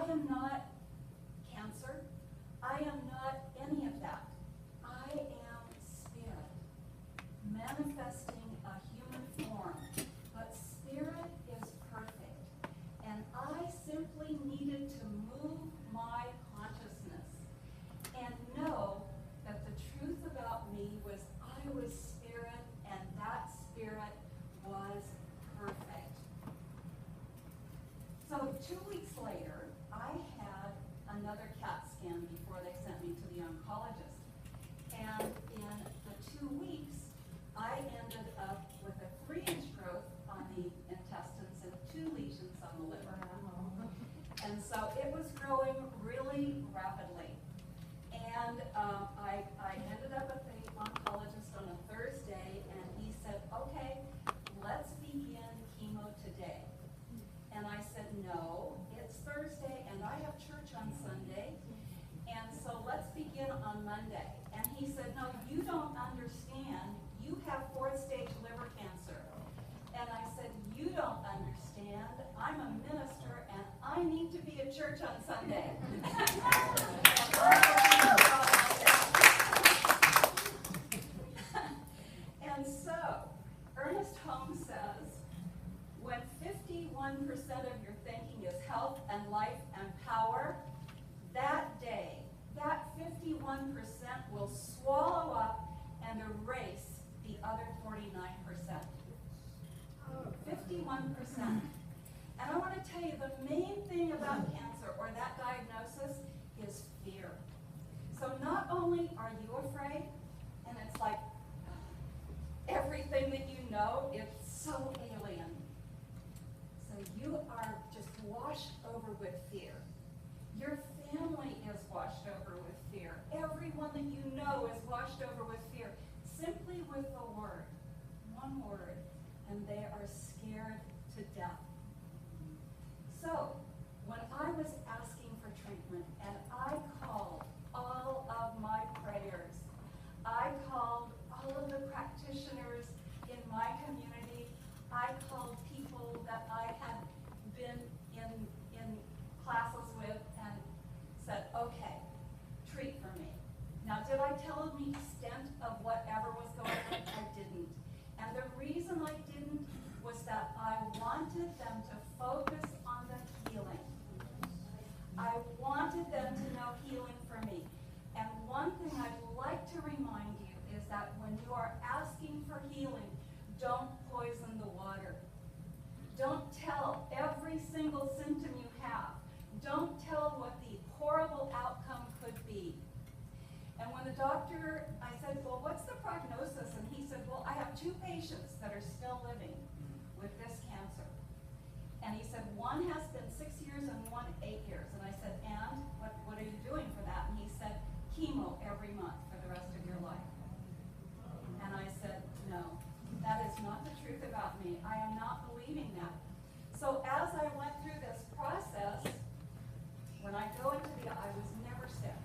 I am not cancer. I am not any of that. I am spirit, manifesting a human form. But spirit is perfect. And I simply needed to move my consciousness and know that the truth about me was I was spirit, and that spirit was perfect. So 2 weeks later, I had another CAT scan before they sent me to the oncologist. And in the 2 weeks, I ended up with a 3-inch growth on the intestines and 2 lesions on the liver. And so it was growing really rapidly. And I ended up at the oncologist on a Thursday, and he said, okay, let's begin chemo today. And I said, no, it's Thursday, and I have church on Sunday, and so let's begin on Monday. And he said, no, you don't understand. You have 4th-stage liver cancer. And I said, you don't understand. I'm a minister, and I need to be at church on Sunday. And so, Ernest Holmes says, when 51% of your thinking is health and life and power, that day, that 51% will swallow up and erase the other 49%. 51%. And I want to tell you, the main thing about cancer or that diagnosis is fear. So not only are you afraid, and it's like everything that you know, it's so alien. So you are just washed over with fear. Your family is washed over with fear. Everyone that you know is washed over with fear. Simply with the word, one word, and they are scared to death. So, when I was asking for treatment, and I called all of my prayers, I called all of the practitioners in my community, I called people that I had been in classes with and said, okay, treat for me. Now, did I tell them the extent of whatever was going on? I didn't. And the reason I didn't was that I wanted them to focus on the healing. I wanted them to know healing for me. And one thing I'd like to remind you is that when you are asking for healing, don't poison the water. Don't tell every single symptom you have. Don't tell what the horrible outcome could be. And when the doctor, I said, well, what's the prognosis? And he said, well, I have 2 patients that are still living with this cancer. And he said, one has been 6 years and one 8 years. And I said, and what are you doing for that? And he said, chemo every month for the rest of your life. And I said, no, that is not the truth about me. I am not believing that. So as I went through this process, when I go into I was never sick.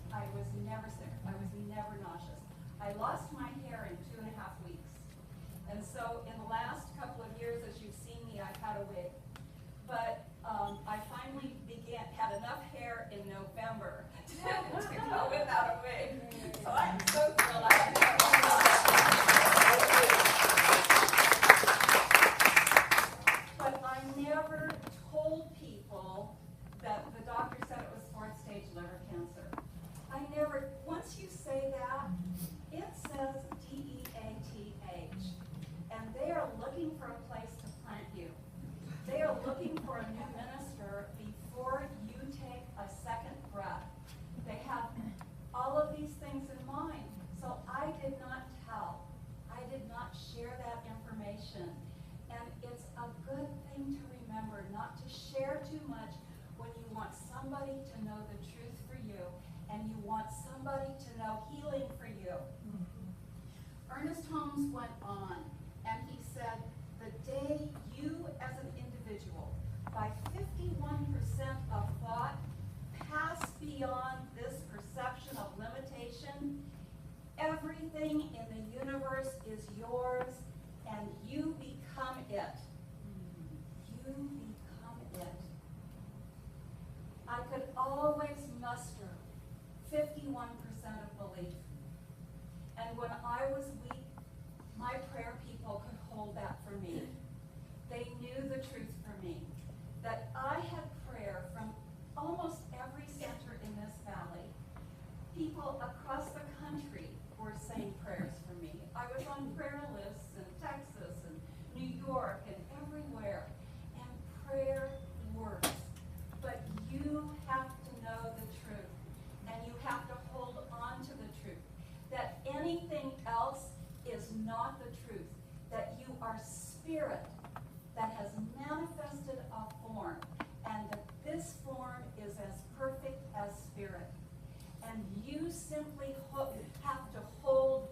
I was never sick. I was never nauseous. I lost my hair in 2.5 weeks. And so in the last couple of years, as you've seen me, I've had a wig. But I finally had enough hair in November to go without a wig. So I'm so thrilled. But I never told people that the doctor said it was 4th-stage liver cancer. I never, once you say that, it says DEATH. And they are looking for a place to plant you. They are looking for a new minister before you take a second breath. They have all of these things in mind. So I did not tell. I did not share that information. And it's a good thing to remember not to share too much when you want somebody to know the truth for you and you want somebody to know healing for you. Ernest Holmes went on and he said, the day spirit that has manifested a form, and that this form is as perfect as spirit. And you simply have to hold